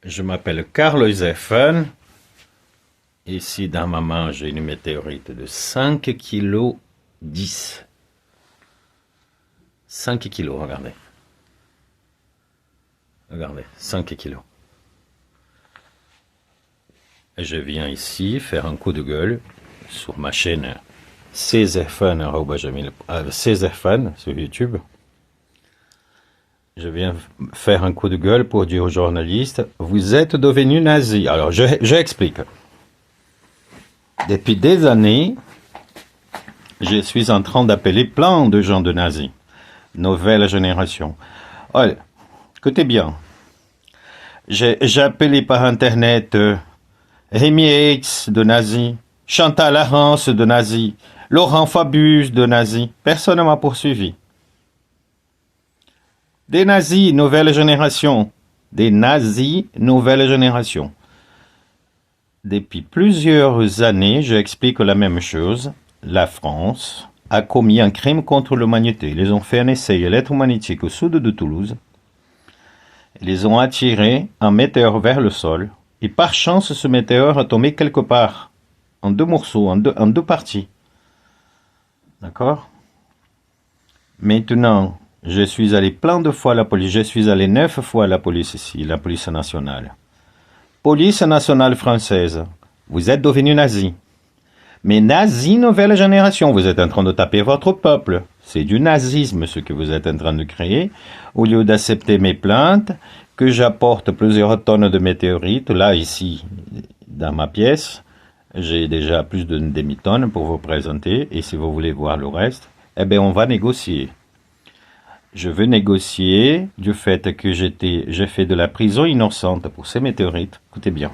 Je m'appelle Carl Zephen. Ici, dans ma main, j'ai une météorite de 5 kg 10. 5 kg, regardez. Regardez, 5 kg. Et je viens ici faire un coup de gueule sur ma chaîne czephen sur YouTube. Je viens faire un coup de gueule pour dire aux journalistes, vous êtes devenus nazis. Alors, j'explique. Depuis des années, je suis en train d'appeler plein de gens de nazis. Nouvelle génération. Allez, écoutez bien. J'ai appelé par Internet Rémi X de nazi, Chantal Arance de nazi, Laurent Fabius de nazi. Personne ne m'a poursuivi. Des nazis, nouvelle génération. Des nazis, nouvelle génération. Depuis plusieurs années, j'explique la même chose. La France a commis un crime contre l'humanité. Ils ont fait un essai électromagnétique au sud de Toulouse. Ils ont attiré un météore vers le sol. Et par chance, ce météore a tombé quelque part. En deux morceaux, en deux parties. D'accord? Maintenant, je suis allé plein de fois à la police. Je suis allé 9 fois à la police ici, la police nationale. Police nationale française, vous êtes devenus nazis. Mais nazis nouvelle génération, vous êtes en train de taper votre peuple. C'est du nazisme ce que vous êtes en train de créer. Au lieu d'accepter mes plaintes, que j'apporte plusieurs tonnes de météorites, là, ici, dans ma pièce, j'ai déjà plus d'une demi-tonne pour vous présenter. Et si vous voulez voir le reste, eh bien, on va négocier. Je veux négocier du fait que j'ai fait de la prison innocente pour ces météorites. Écoutez bien.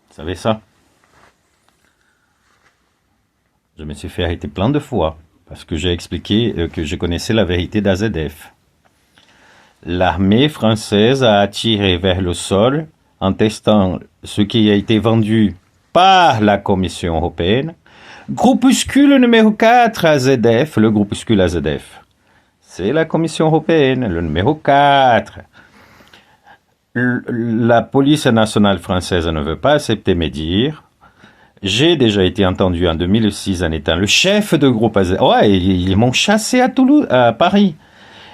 Vous savez ça? Je me suis fait arrêter plein de fois parce que j'ai expliqué que je connaissais la vérité d'AZF. L'armée française a attiré vers le sol en testant ce qui a été vendu par la Commission européenne. Groupuscule numéro 4 AZF, le groupuscule AZF. C'est la Commission européenne, le numéro 4. La police nationale française ne veut pas accepter mes dires. J'ai déjà été entendu en 2006 en étant le chef de groupe AZF. Ouais, ils m'ont chassé à Toulouse, à Paris.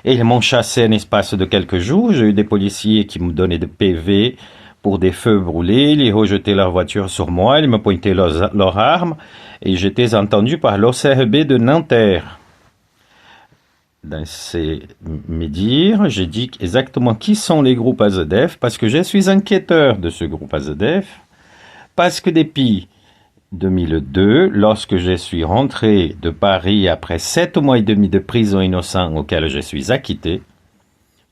Et ils m'ont chassé en espace de quelques jours. J'ai eu des policiers qui me donnaient des PV pour des feux brûlés, ils rejetaient leur voiture sur moi, ils me pointaient leurs armes, et j'étais entendu par l'OCRB de Nanterre. Dans mes dires, j'ai dit exactement qui sont les groupes AZF, parce que je suis enquêteur de ce groupe AZF, parce que depuis 2002, lorsque je suis rentré de Paris après 7 mois et demi de prison innocent auquel je suis acquitté,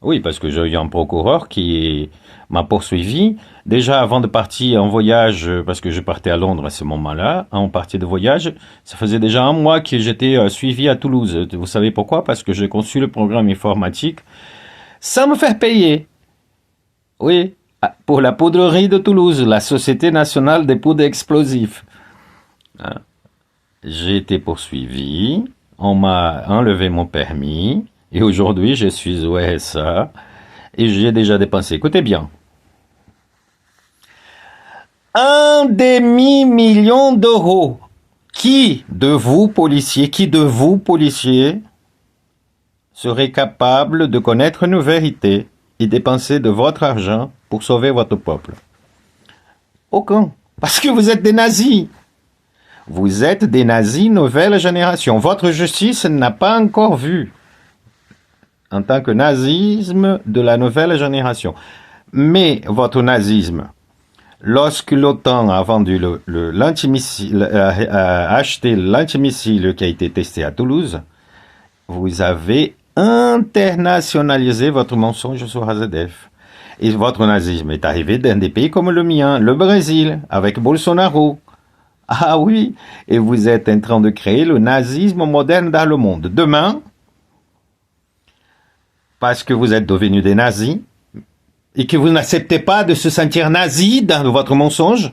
oui, parce que j'ai eu un procureur qui m'a poursuivi. Déjà, avant de partir en voyage, parce que je partais à Londres à ce moment-là, en partie de voyage, ça faisait déjà un mois que j'étais suivi à Toulouse. Vous savez pourquoi? Parce que j'ai conçu le programme informatique sans me faire payer. Oui, pour la poudrerie de Toulouse, la Société nationale des poudres explosifs. J'ai été poursuivi, on m'a enlevé mon permis, et aujourd'hui je suis au RSA, et j'ai déjà dépensé, écoutez bien, 1,5 million d'euros. Qui de vous, policiers, serait capable de connaître une vérité et dépenser de votre argent pour sauver votre peuple? Aucun. Parce que vous êtes des nazis. Vous êtes des nazis nouvelle génération. Votre justice n'a pas encore vu en tant que nazisme de la nouvelle génération. Mais votre nazisme, lorsque l'OTAN a vendu a acheté l'antimissile qui a été testé à Toulouse, vous avez internationalisé votre mensonge sur AZF. Et votre nazisme est arrivé dans des pays comme le mien, le Brésil, avec Bolsonaro. Ah oui, et vous êtes en train de créer le nazisme moderne dans le monde. Demain, parce que vous êtes devenus des nazis, et que vous n'acceptez pas de se sentir nazi dans votre mensonge,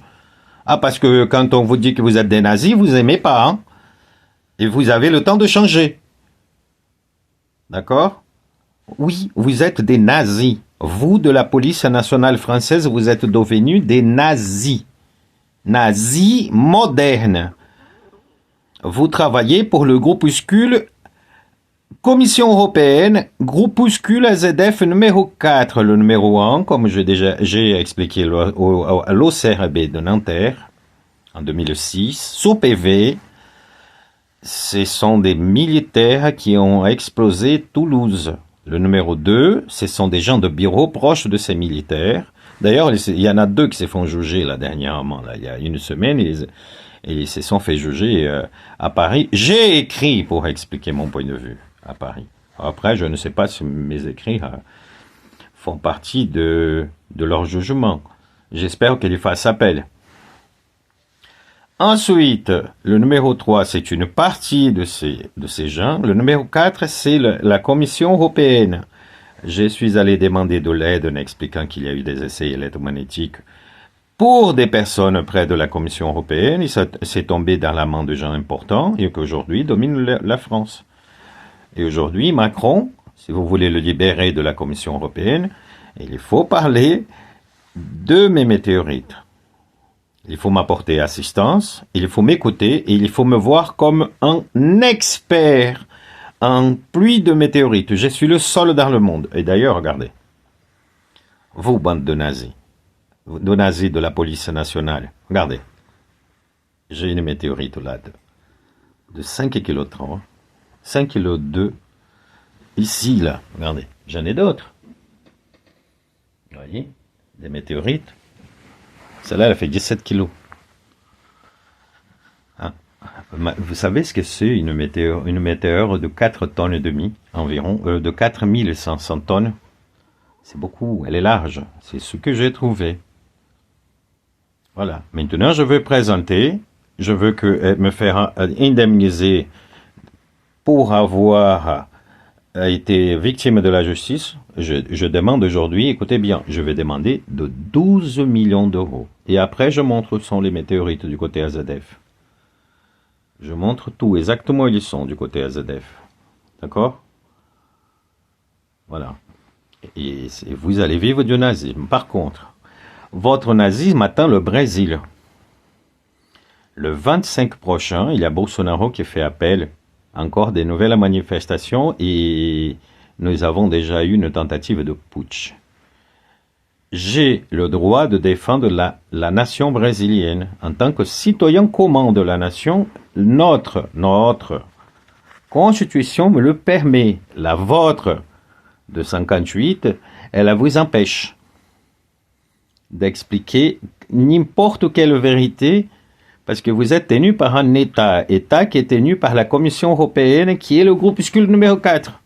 parce que quand on vous dit que vous êtes des nazis, vous n'aimez pas, hein, et vous avez le temps de changer. D'accord? Oui, vous êtes des nazis. Vous, de la police nationale française, vous êtes devenus des nazis. Nazis modernes. Vous travaillez pour le groupuscule Commission européenne, groupuscule AZF numéro 4, le numéro 1, comme j'ai expliqué à l'OCRB de Nanterre en 2006, sous PV. Ce sont des militaires qui ont explosé Toulouse. Le numéro 2, ce sont des gens de bureau proches de ces militaires. D'ailleurs, il y en a 2 qui se font juger là dernièrement. Là, il y a une semaine, ils se sont fait juger à Paris. J'ai écrit pour expliquer mon point de vue à Paris. Après, je ne sais pas si mes écrits font partie de leur jugement. J'espère qu'ils fassent appel. Ensuite, le numéro 3, c'est une partie de ces gens. Le numéro 4, c'est la Commission européenne. Je suis allé demander de l'aide en expliquant qu'il y a eu des essais électromagnétiques pour des personnes près de la Commission européenne. C'est tombé dans la main de gens importants et qu'aujourd'hui domine la France. Et aujourd'hui, Macron, si vous voulez le libérer de la Commission européenne, il faut parler de mes météorites. Il faut m'apporter assistance, il faut m'écouter et il faut me voir comme un expert en pluie de météorites. Je suis le seul dans le monde. Et d'ailleurs, regardez, vous, bande de nazis de la police nationale, regardez, j'ai une météorite là de 5,30 kg, 5,2 kg, ici, là, regardez, j'en ai d'autres. Vous voyez, des météorites. Celle-là, elle fait 17 kilos. Hein? Vous savez ce que c'est une météore de 4 tonnes et demi, environ, de 4500 tonnes. C'est beaucoup, elle est large. C'est ce que j'ai trouvé. Voilà. Maintenant, je veux me faire indemniser pour avoir été victime de la justice. Je demande aujourd'hui, écoutez bien, je vais demander de 12 millions d'euros. Et après, je montre où sont les météorites du côté AZF. Je montre tout, exactement où ils sont du côté AZF. D'accord? Voilà. Et vous allez vivre du nazisme. Par contre, votre nazisme atteint le Brésil. Le 25 prochain, il y a Bolsonaro qui fait appel encore des nouvelles manifestations et nous avons déjà eu une tentative de putsch. J'ai le droit de défendre la nation brésilienne. En tant que citoyen commun de la nation, notre constitution me le permet. La vôtre de 58, elle vous empêche d'expliquer n'importe quelle vérité parce que vous êtes tenu par un État qui est tenu par la Commission européenne qui est le groupuscule numéro 4.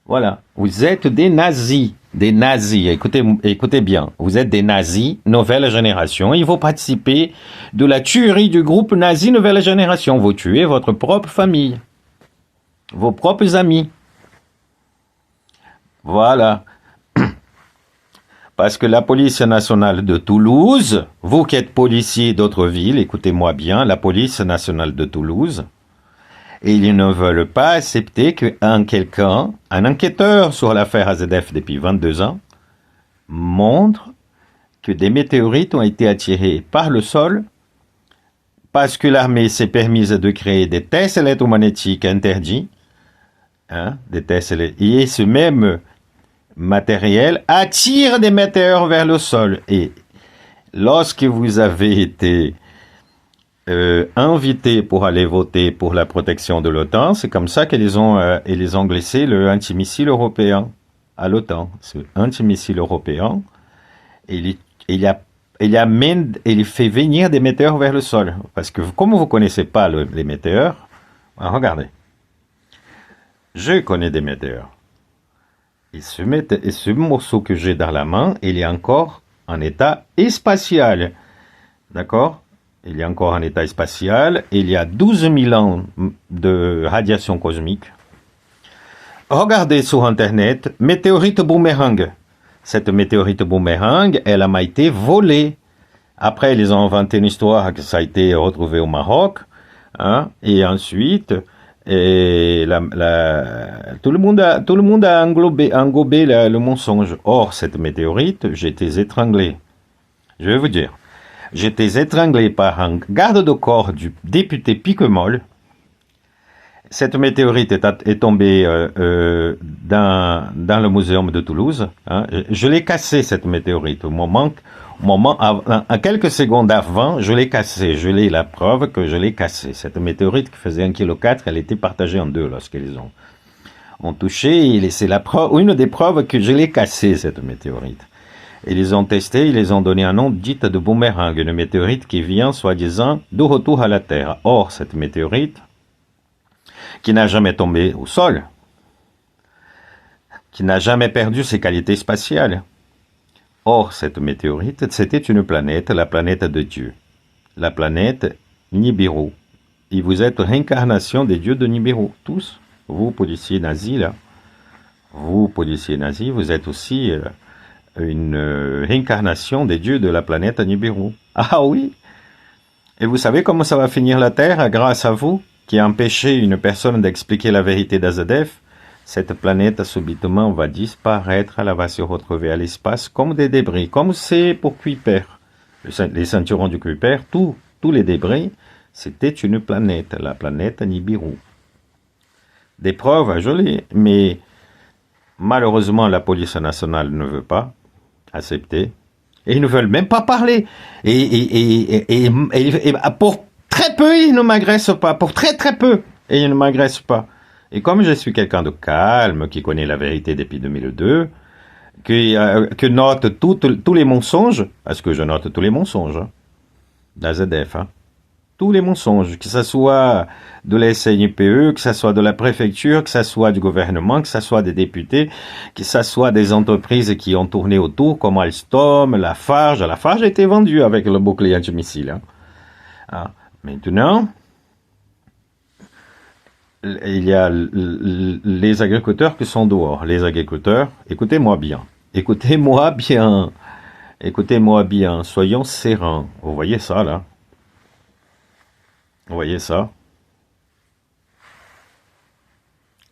Voilà, vous êtes des nazis, écoutez bien, vous êtes des nazis, nouvelle génération, et vous participez de la tuerie du groupe nazi nouvelle génération, vous tuez votre propre famille, vos propres amis. Voilà, parce que la police nationale de Toulouse, vous qui êtes policiers d'autres villes, écoutez-moi bien, la police nationale de Toulouse, et ils ne veulent pas accepter qu'un enquêteur sur l'affaire AZF depuis 22 ans, montre que des météorites ont été attirées par le sol parce que l'armée s'est permise de créer des tests électromagnétiques interdits, des tests et ce même matériel attire des météores vers le sol. Et lorsque vous avez été invités pour aller voter pour la protection de l'OTAN, c'est comme ça qu'ils ont glissé le antimissile européen à l'OTAN. Ce antimissile européen, il fait venir des météores vers le sol. Parce que comme vous ne connaissez pas les météores, regardez, je connais des météores. Et ce morceau que j'ai dans la main, il est encore en état spatial. D'accord? Il y a encore un état spatial, il y a 12 000 ans de radiation cosmique. Regardez sur Internet, météorite boomerang. Cette météorite boomerang, elle a été volée. Après, ils ont inventé une histoire que ça a été retrouvé au Maroc. Et ensuite, Et tout le monde a englobé le mensonge. Or, cette météorite, j'étais étranglé. Je vais vous dire. J'étais étranglé par un garde de corps du député Piquemol. Cette météorite est tombée dans le muséum de Toulouse. Hein. Je l'ai cassée, cette météorite. À quelques secondes avant, je l'ai cassée. Je l'ai la preuve que je l'ai cassée. Cette météorite qui faisait 1,4 kg, elle était partagée en deux lorsqu'ils ont touché. Et c'est une des preuves que je l'ai cassée, cette météorite. Ils les ont testés, ils les ont donné un nom dit de boomerang, une météorite qui vient, soi-disant, de retour à la Terre. Or, cette météorite, qui n'a jamais tombé au sol, qui n'a jamais perdu ses qualités spatiales. Or, cette météorite, c'était une planète, la planète de Dieu, la planète Nibiru. Et vous êtes réincarnation des dieux de Nibiru, tous. Vous, policiers nazis, là, vous, policiers nazis, vous êtes aussi une réincarnation des dieux de la planète Nibiru. Ah oui. Et vous savez comment ça va finir la Terre grâce à vous qui a empêché une personne d'expliquer la vérité d'Azadef? Cette planète subitement va disparaître, elle va se retrouver à l'espace comme des débris, comme c'est pour Kuiper. Les ceinturons du Kuiper, tous les débris, c'était une planète, la planète Nibiru. Des preuves, je l'ai, mais malheureusement la police nationale ne veut pas accepter. Et ils ne veulent même pas parler. Et pour très peu, ils ne m'agressent pas. Pour très très peu, et ils ne m'agressent pas. Et comme je suis quelqu'un de calme, qui connaît la vérité depuis 2002, que note tous les mensonges, parce que je note tous les mensonges, hein, d'AZF, hein, tous les mensonges, que ce soit de la SNIPE, que ce soit de la préfecture, que ce soit du gouvernement, que ce soit des députés, que ce soit des entreprises qui ont tourné autour, comme Alstom, Lafarge. Lafarge a été vendue avec le bouclier antimissile. Hein. Ah. Maintenant, il y a les agriculteurs qui sont dehors. Les agriculteurs, écoutez-moi bien. Écoutez-moi bien. Écoutez-moi bien. Soyons sereins. Vous voyez ça, là? Vous voyez ça?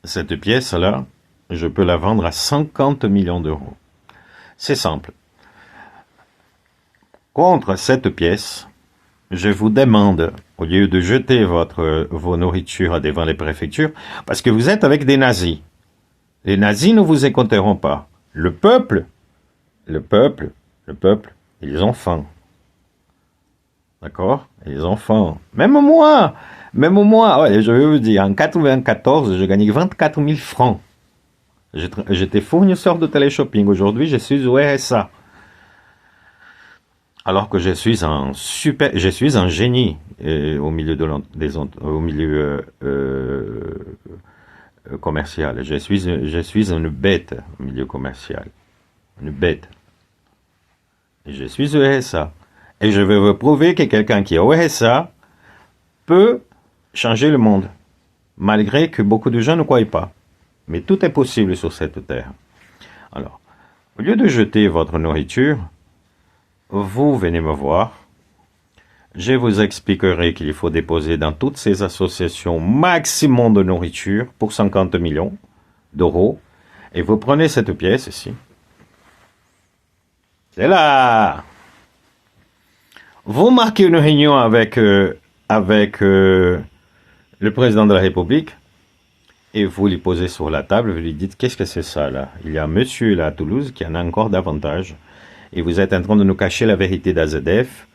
Cette pièce-là, je peux la vendre à 50 millions d'euros. C'est simple. Contre cette pièce, je vous demande, au lieu de jeter vos nourritures devant les préfectures, parce que vous êtes avec des nazis. Les nazis ne vous écouteront pas. Le peuple, ils ont faim. D'accord? Ils ont faim. Même moi, ouais, je vais vous dire, en 94, je gagnais 24 000 francs. J'étais fournisseur de téléshopping. Aujourd'hui, je suis au RSA. Alors que je suis un génie au milieu commercial. Je suis une bête au milieu commercial. Une bête. Et je suis au RSA. Et je vais vous prouver que quelqu'un qui est au RSA peut changer le monde. Malgré que beaucoup de gens ne croient pas. Mais tout est possible sur cette terre. Alors, au lieu de jeter votre nourriture, vous venez me voir. Je vous expliquerai qu'il faut déposer dans toutes ces associations maximum de nourriture pour 50 millions d'euros. Et vous prenez cette pièce ici. C'est là. Vous marquez une réunion avec le président de la République et vous lui posez sur la table, vous lui dites qu'est-ce que c'est ça là? Il y a un monsieur là à Toulouse qui en a encore davantage et vous êtes en train de nous cacher la vérité d'AZF.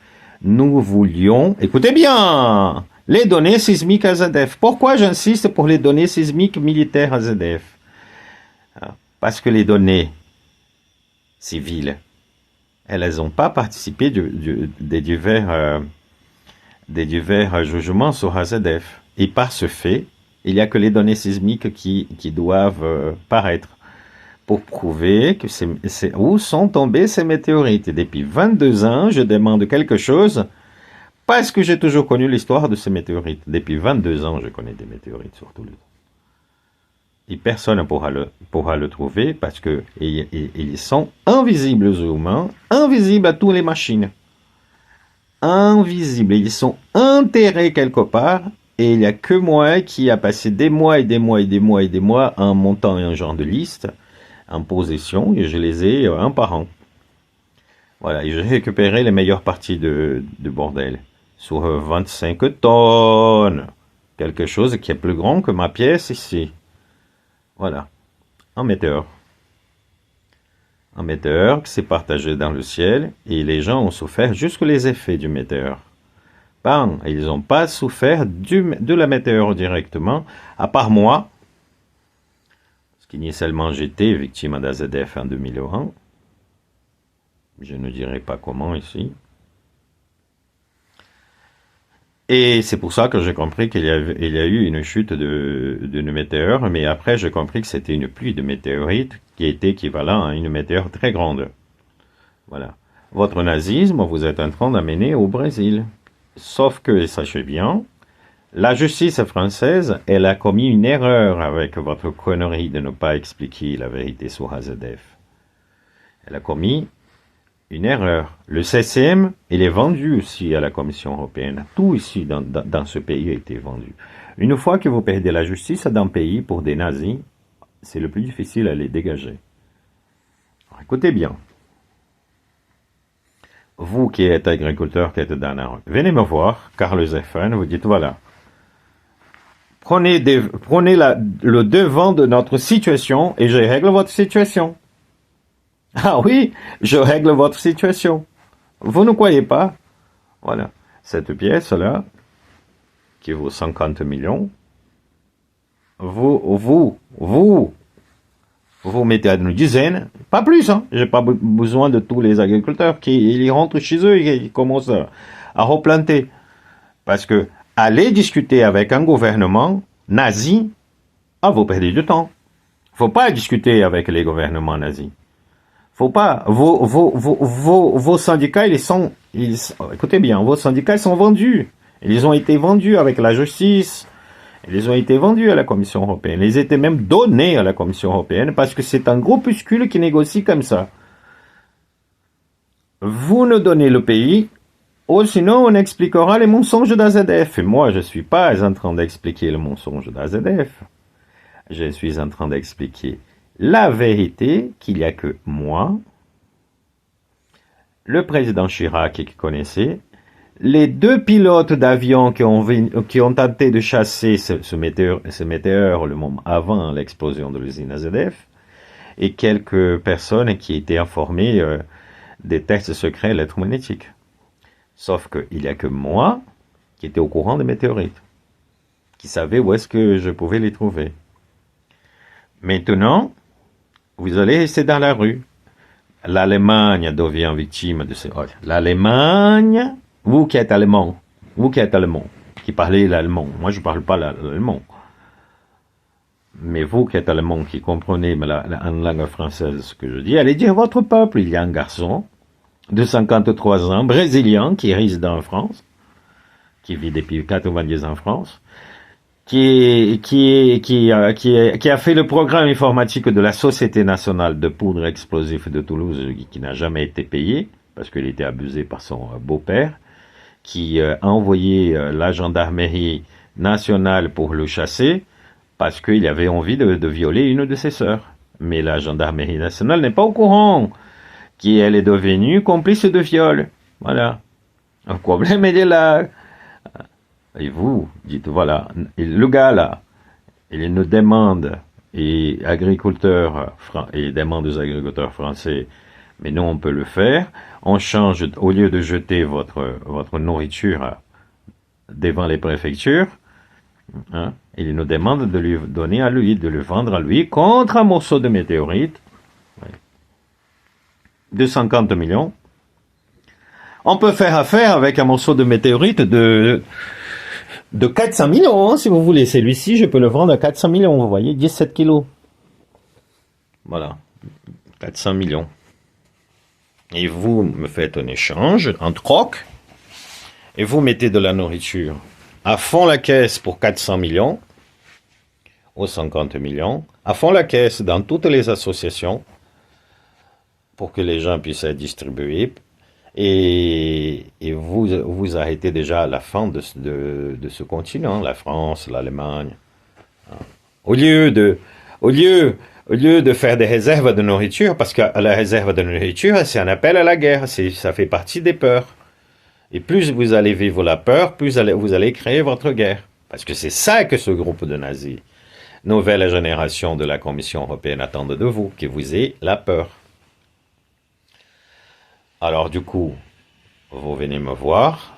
Nous voulions, écoutez bien, les données sismiques AZF. Pourquoi j'insiste pour les données sismiques militaires AZF? Parce que les données civiles, elles n'ont pas participé des divers jugements sur AZF. Et par ce fait, il n'y a que les données sismiques qui doivent paraître pour prouver que où sont tombées ces météorites. Et depuis 22 ans, je demande quelque chose parce que j'ai toujours connu l'histoire de ces météorites. Depuis 22 ans, je connais des météorites sur Toulouse. Et personne ne pourra le trouver parce que ils sont invisibles aux humains, invisibles à toutes les machines. Invisibles. Ils sont enterrés quelque part Et il n'y a que moi qui a passé des mois et des mois et des mois et des mois en montant un genre de liste, en possession, et je les ai un par an. Voilà, et j'ai récupéré les meilleures parties de bordel. Sur 25 tonnes. Quelque chose qui est plus grand que ma pièce ici. Voilà. Un météore. Un météore qui s'est partagé dans le ciel et les gens ont souffert jusque les effets du météore. Bam, ils n'ont pas souffert de la météore directement, à part moi, parce qu'initialement j'étais victime d'AZF en 2001. Je ne dirai pas comment ici. Et c'est pour ça que j'ai compris qu'il y a eu une chute de météore, mais après j'ai compris que c'était une pluie de météorites qui était équivalent à une météore très grande. Voilà. Votre nazisme, vous êtes en train d'amener au Brésil. Sauf que, sachez bien, la justice française, elle a commis une erreur avec votre connerie de ne pas expliquer la vérité sur AZF. Elle a commis une erreur. Le CCM, il est vendu aussi à la Commission européenne. Tout ici dans ce pays a été vendu. Une fois que vous perdez la justice d'un pays pour des nazis, c'est le plus difficile à les dégager. Alors, écoutez bien. Vous qui êtes agriculteur, qui êtes dans la rue, venez me voir, Carl Zephan, vous dites voilà. Prenez le devant de notre situation et je règle votre situation. Ah oui, je règle votre situation. Vous ne croyez pas? Voilà. Cette pièce-là, qui vaut 50 millions, vous mettez à une dizaine, pas plus, hein. J'ai pas besoin de tous les agriculteurs qui rentrent chez eux et qui commencent à replanter. Parce que aller discuter avec un gouvernement nazi, vous perdez du temps. Faut pas discuter avec les gouvernements nazis. Faut pas. Vos syndicats, écoutez bien, vos syndicats sont vendus. Ils ont été vendus avec la justice. Ils ont été vendus à la Commission européenne. Ils étaient même donnés à la Commission européenne parce que c'est un groupuscule qui négocie comme ça. Vous nous donnez le pays, ou sinon on expliquera les mensonges d'AZF. Et moi, je ne suis pas en train d'expliquer le mensonge d'AZF. Je suis en train d'expliquer la vérité qu'il n'y a que moi, le président Chirac qui connaissait, les deux pilotes d'avion qui ont tenté de chasser ce météore le moment avant l'explosion de l'usine AZF, et quelques personnes qui étaient informées des tests secrets électromagnétiques. Sauf qu'il n'y a que moi qui était au courant des météorites, qui savait où est-ce que je pouvais les trouver. Maintenant, vous allez rester dans la rue. L'Allemagne devient victime de ces... L'Allemagne... Vous qui êtes allemand, qui parlez l'allemand, moi je ne parle pas l'allemand, mais vous qui êtes allemand, qui comprenez en langue française ce que je dis, allez dire à votre peuple, il y a un garçon de 53 ans, brésilien, qui réside en France, qui vit depuis 90 ans en France, qui a fait le programme informatique de la Société nationale de poudre explosive de Toulouse, qui n'a jamais été payé, parce qu'il était abusé par son beau-père, qui a envoyé la gendarmerie nationale pour le chasser parce qu'il avait envie de violer une de ses sœurs. Mais la gendarmerie nationale n'est pas au courant qu'elle est devenue complice de viol. Voilà. Le problème, il est là. Et vous dites, voilà, le gars là, il nous demande, et agriculteurs, et demande aux agriculteurs français, mais nous, on peut le faire. On change, au lieu de jeter votre nourriture devant les préfectures, hein, il nous demande de lui donner à lui, de le vendre à lui contre un morceau de météorite de 50 millions. On peut faire affaire avec un morceau de météorite de 400 millions, hein, si vous voulez. Celui-ci, je peux le vendre à 400 millions, vous voyez, 17 kilos. Voilà, 400 millions. Et vous me faites un échange, un troc, et vous mettez de la nourriture à fond la caisse pour 400 millions, ou 50 millions, à fond la caisse dans toutes les associations, pour que les gens puissent être distribués, et vous vous arrêtez déjà à la fin de ce continent, la France, l'Allemagne. Au lieu de, au lieu, au lieu de faire des réserves de nourriture, parce que la réserve de nourriture, c'est un appel à la guerre, ça fait partie des peurs. Et plus vous allez vivre la peur, plus vous allez créer votre guerre. Parce que c'est ça que ce groupe de nazis, nouvelle génération de la Commission européenne attendent de vous, que vous ayez la peur. Alors du coup, vous venez me voir,